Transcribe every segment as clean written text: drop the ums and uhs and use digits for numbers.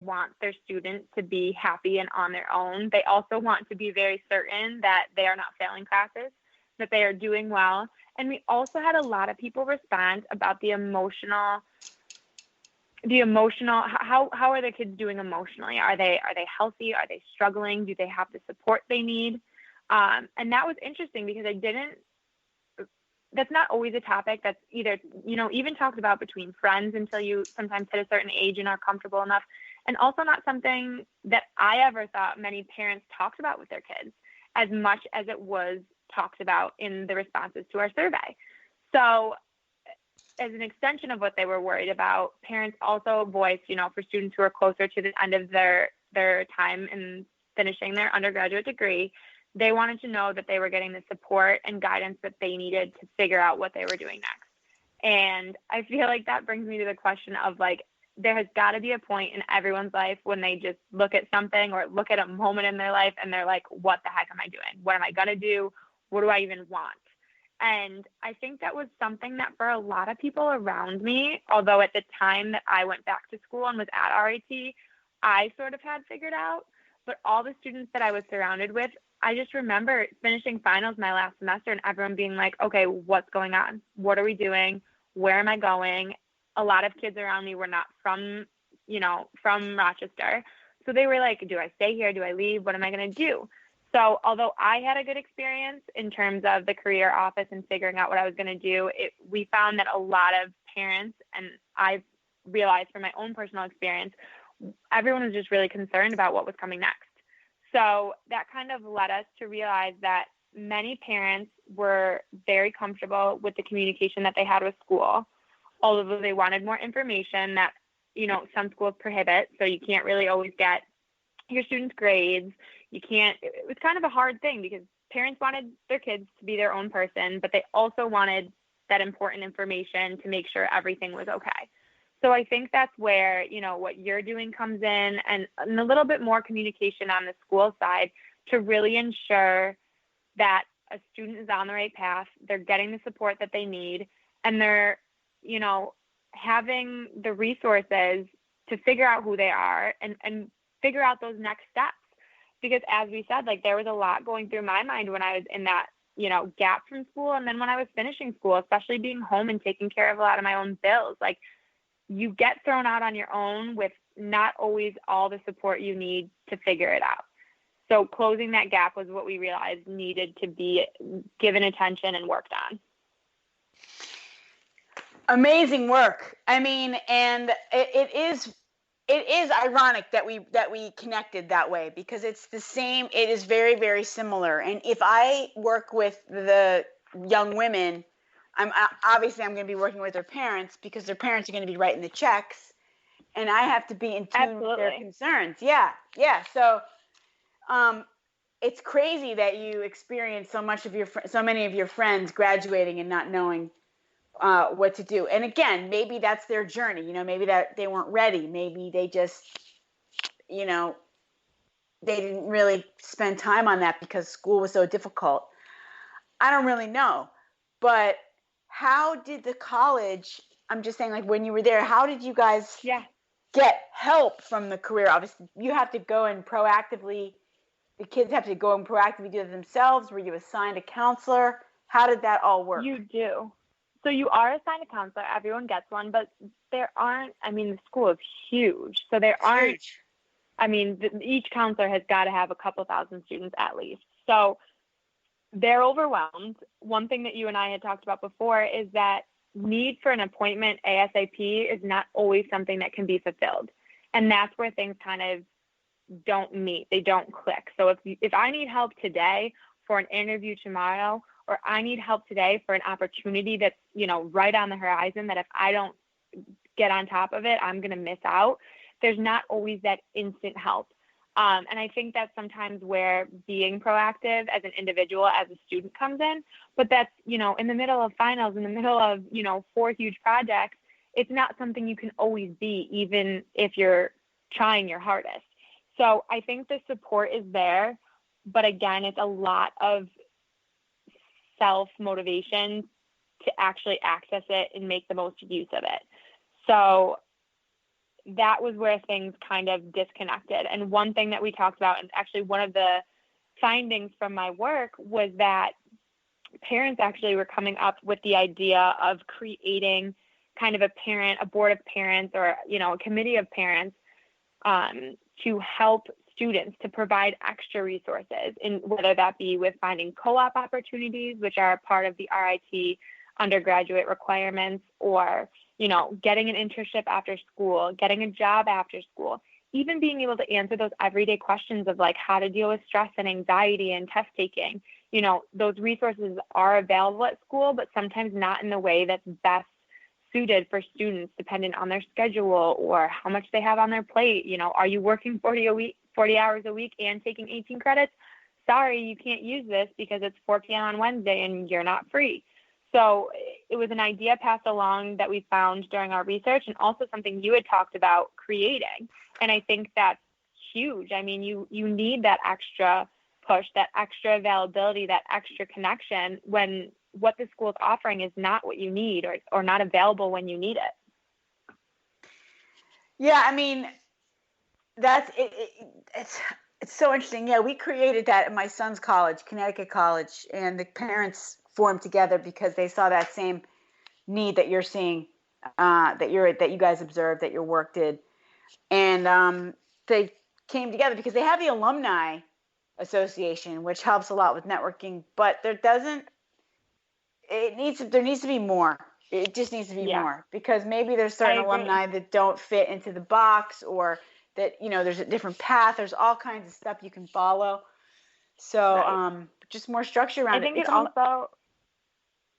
want their students to be happy and on their own. They also want to be very certain that they are not failing classes, that they are doing well. And we also had a lot of people respond about the emotional, how are the kids doing emotionally? Are they healthy? Are they struggling? Do they have the support they need? And that was interesting because that's not always a topic that's either, even talked about between friends until you sometimes hit a certain age and are comfortable enough. And also not something that I ever thought many parents talked about with their kids as much as it was talked about in the responses to our survey. So as an extension of what they were worried about, parents also voiced, for students who are closer to the end of their time in finishing their undergraduate degree, they wanted to know that they were getting the support and guidance that they needed to figure out what they were doing next. And I feel like that brings me to the question of there has got to be a point in everyone's life when they just look at something or look at a moment in their life and they're like, what the heck am I doing? What am I going to do? What do I even want? And I think that was something that for a lot of people around me, although at the time that I went back to school and was at RIT, I sort of had figured out, but all the students that I was surrounded with, I just remember finishing finals my last semester and everyone being like, okay, what's going on? What are we doing? Where am I going? A lot of kids around me were not from Rochester. So they were like, do I stay here? Do I leave? What am I going to do? So although I had a good experience in terms of the career office and figuring out what I was going to do, we found that a lot of parents, and I've realized from my own personal experience, everyone was just really concerned about what was coming next. So that kind of led us to realize that many parents were very comfortable with the communication that they had with school, although they wanted more information that, some schools prohibit. So you can't really always get your students' grades. It was kind of a hard thing because parents wanted their kids to be their own person, but they also wanted that important information to make sure everything was okay. So I think that's where, what you're doing comes in and a little bit more communication on the school side to really ensure that a student is on the right path, they're getting the support that they need, and they're, having the resources to figure out who they are and figure out those next steps. Because as we said, there was a lot going through my mind when I was in that, gap from school. And then when I was finishing school, especially being home and taking care of a lot of my own bills, you get thrown out on your own with not always all the support you need to figure it out. So closing that gap was what we realized needed to be given attention and worked on. Amazing work. I mean, and it is ironic that we connected that way because it's the same. It is very, very similar. And if I work with the young women, I'm going to be working with their parents because their parents are going to be writing the checks, and I have to be in tune with their concerns. Yeah. So, it's crazy that you experience so many of your friends graduating and not knowing what to do. And again, maybe that's their journey. Maybe that they weren't ready. Maybe they just, they didn't really spend time on that because school was so difficult. I don't really know, but how did the college, I'm just saying, when you were there, how did you guys get help from the career? Obviously, you have to go and proactively, the kids have to go and proactively do it themselves. Were you assigned a counselor? How did that all work? You do. So you are assigned a counselor. Everyone gets one, but there aren't, the school is huge. So there aren't, each counselor has got to have a couple thousand students at least. So they're overwhelmed. One thing that you and I had talked about before is that need for an appointment ASAP is not always something that can be fulfilled. And that's where things kind of don't meet. They don't click. So if I need help today for an interview tomorrow, or I need help today for an opportunity that's, right on the horizon, that if I don't get on top of it, I'm going to miss out. There's not always that instant help. And I think that's sometimes where being proactive as an individual, as a student comes in, but that's, in the middle of finals, in the middle of, 4 huge projects, it's not something you can always be, even if you're trying your hardest. So I think the support is there, but again, it's a lot of self-motivation to actually access it and make the most use of it. So that was where things kind of disconnected. And one thing that we talked about, and actually one of the findings from my work, was that parents actually were coming up with the idea of creating kind of a board of parents, or, a committee of parents, to help students, to provide extra resources, in whether that be with finding co-op opportunities, which are a part of the RIT undergraduate requirements, or, getting an internship after school, getting a job after school, even being able to answer those everyday questions of like how to deal with stress and anxiety and test taking. Those resources are available at school, but sometimes not in the way that's best suited for students, dependent on their schedule or how much they have on their plate. Are you working 40 hours a week and taking 18 credits? Sorry, you can't use this because it's 4 p.m. on Wednesday and you're not free. So it was an idea passed along that we found during our research, and also something you had talked about creating. And I think that's huge. I mean, you need that extra push, that extra availability, that extra connection when what the school is offering is not what you need, or not available when you need it. Yeah, I mean, that's it. It's so interesting. Yeah, we created that at my son's college, Connecticut College, and the parents formed together because they saw that same need that you're seeing, that you guys observed, that your work did, and they came together because they have the alumni association, which helps a lot with networking, but there needs to be more. It just needs to be more, because maybe there's certain alumni that don't fit into the box, or that, there's a different path. There's all kinds of stuff you can follow. So just more structure around it. I think it also...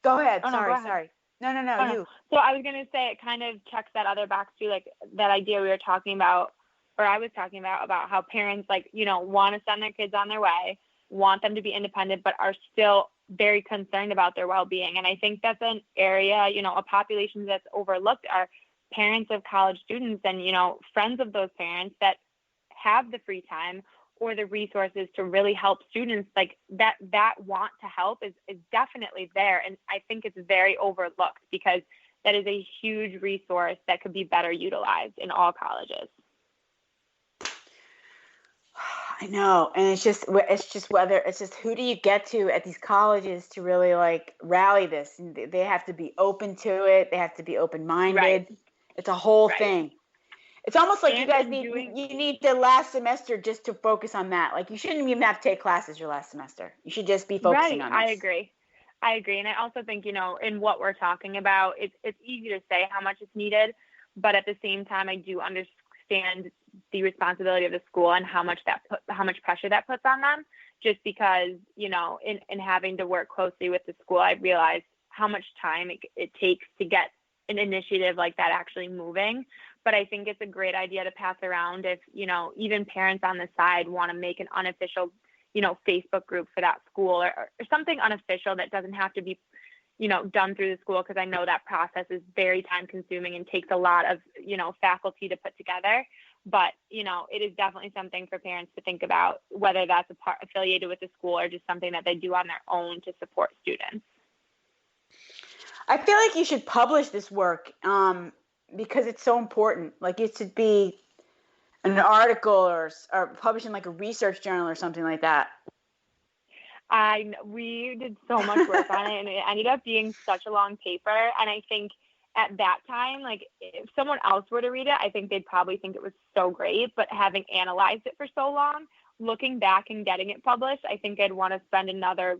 Go ahead. Oh, no, go ahead. Sorry. No, you. No. So I was going to say, it kind of checks that other box too, like that idea we were talking about, or I was talking about how parents, want to send their kids on their way, want them to be independent, but are still very concerned about their well-being. And I think that's an area, a population that's overlooked, are parents of college students and, friends of those parents that have the free time or the resources to really help students. Like that want to help is definitely there. And I think it's very overlooked, because that is a huge resource that could be better utilized in all colleges. I know. And it's just who do you get to at these colleges to really rally this? They have to be open to it. They have to be open-minded. Right. It's a whole thing. It's almost like you guys need the last semester just to focus on that. Like, you shouldn't even have to take classes your last semester. You should just be focusing on this. I agree. And I also think, in what we're talking about, it's easy to say how much is needed, but at the same time, I do understand the responsibility of the school and how much pressure that puts on them, just because, in having to work closely with the school, I realized how much time it takes to get an initiative like that actually moving. But I think it's a great idea to pass around if, even parents on the side want to make an unofficial, Facebook group for that school, or something unofficial that doesn't have to be, done through the school. Because I know that process is very time consuming and takes a lot of, faculty to put together. But, it is definitely something for parents to think about, whether that's affiliated with the school or just something that they do on their own to support students. I feel like you should publish this work, because it's so important. Like, it should be an article or published in a research journal or something like that. We did so much work on it, and it ended up being such a long paper. And I think at that time, if someone else were to read it, I think they'd probably think it was so great. But having analyzed it for so long, looking back and getting it published, I think I'd want to spend another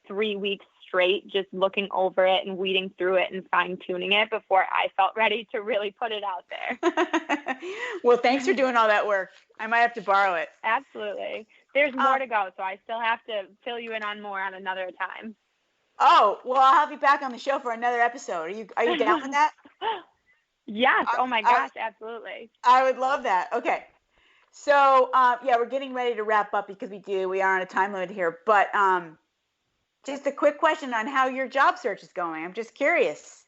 3 weeks straight just looking over it and weeding through it and fine-tuning it before I felt ready to really put it out there. Well, thanks for doing all that work. I might have to borrow it. Absolutely. There's more to go, so I still have to fill you in on more on another time. Oh, well, I'll have you back on the show for another episode. Are you down with that? Yes. Oh my gosh, absolutely. I would love that. Okay. So, we're getting ready to wrap up because we are on a time limit here, but just a quick question on how your job search is going. I'm just curious.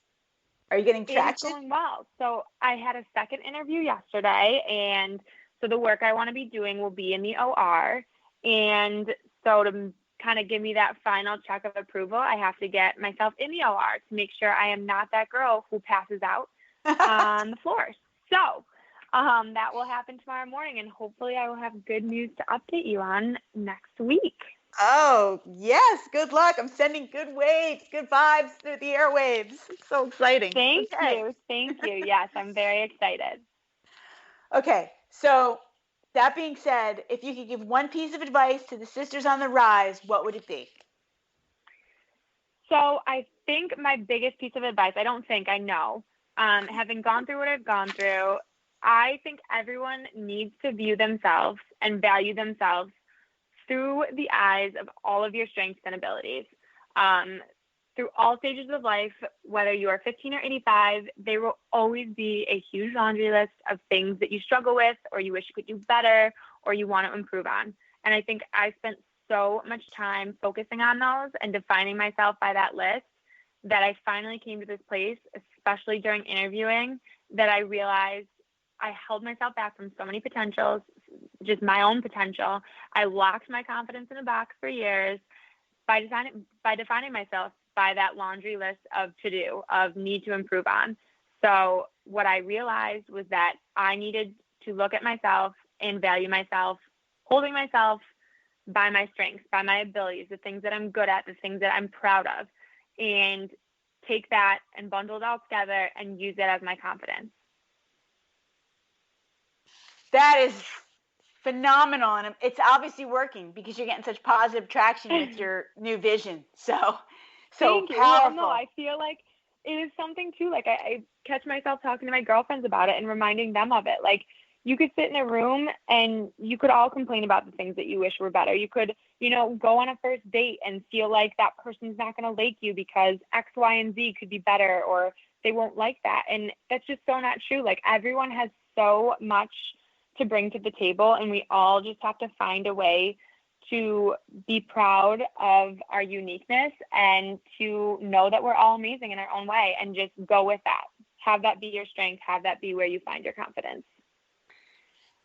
Are you getting traction? It's going well. So I had a second interview yesterday, and so the work I want to be doing will be in the OR. And so to kind of give me that final check of approval, I have to get myself in the OR to make sure I am not that girl who passes out on the floor. So That will happen tomorrow morning, and hopefully I will have good news to update you on next week. Oh, yes. Good luck. I'm sending good waves, good vibes through the airwaves. It's so exciting. Thank you. Thank you. Yes, I'm very excited. Okay. So that being said, if you could give one piece of advice to the sisters on the rise, what would it be? So I think my biggest piece of advice, I know, having gone through what I've gone through, I think everyone needs to view themselves and value themselves through the eyes of all of your strengths and abilities. Through all stages of life, whether you are 15 or 85, there will always be a huge laundry list of things that you struggle with, or you wish you could do better, or you want to improve on. And I think I spent so much time focusing on those and defining myself by that list that I finally came to this place, especially during interviewing, that I realized I held myself back from so many potentials, just my own potential. I locked my confidence in a box for years by defining myself by that laundry list of to-do, of need to improve on. So what I realized was that I needed to look at myself and value myself, holding myself by my strengths, by my abilities, the things that I'm good at, the things that I'm proud of, and take that and bundle it all together and use it as my confidence. That is phenomenal, and it's obviously working because you're getting such positive traction with your new vision. So Thank you. powerful. Well, no, I feel like it is something too. Like I catch myself talking to my girlfriends about it and reminding them of it. Like you could sit in a room and you could all complain about the things that you wish were better. You could, go on a first date and feel like that person's not going to like you because X, Y, and Z could be better, or they won't like that. And that's just so not true. Like everyone has so much to bring to the table, and we all just have to find a way to be proud of our uniqueness and to know that we're all amazing in our own way, and just go with that. Have that be your strength. Have that be where you find your confidence.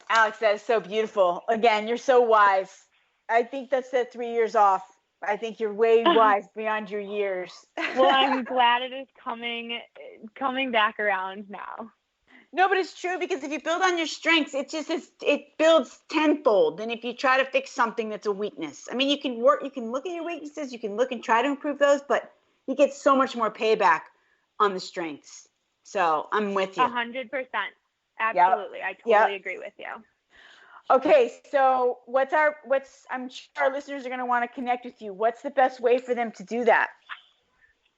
Alex, that is so beautiful. Again, you're so wise. I think that's the 3 years off. I think you're way wise beyond your years. Well, I'm glad it is coming back around now. No, but it's true, because if you build on your strengths, it builds tenfold. And if you try to fix something that's a weakness, I mean, you can look at your weaknesses, you can look and try to improve those, but you get so much more payback on the strengths. So I'm with you. 100%. Absolutely. Yep. I totally agree with you. Okay. So I'm sure our listeners are going to want to connect with you. What's the best way for them to do that?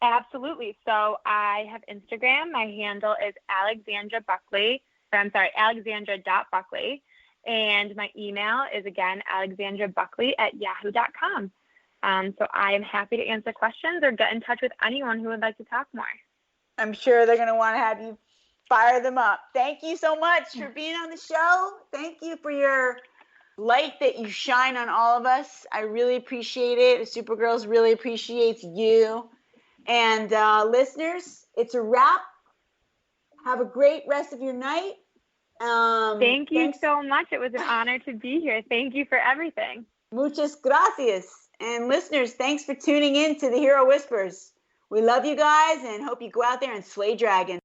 Absolutely. So I have Instagram. My handle is Alexandra.Buckley. And my email is, again, alexandrabuckley@yahoo.com. So I am happy to answer questions or get in touch with anyone who would like to talk more. I'm sure they're going to want to have you fire them up. Thank you so much for being on the show. Thank you for your light that you shine on all of us. I really appreciate it. SuperGirls really appreciates you. And listeners, it's a wrap. Have a great rest of your night. Thank you so much. It was an honor to be here. Thank you for everything. Muchas gracias. And listeners, thanks for tuning in to the Hero Whispers. We love you guys and hope you go out there and slay dragons.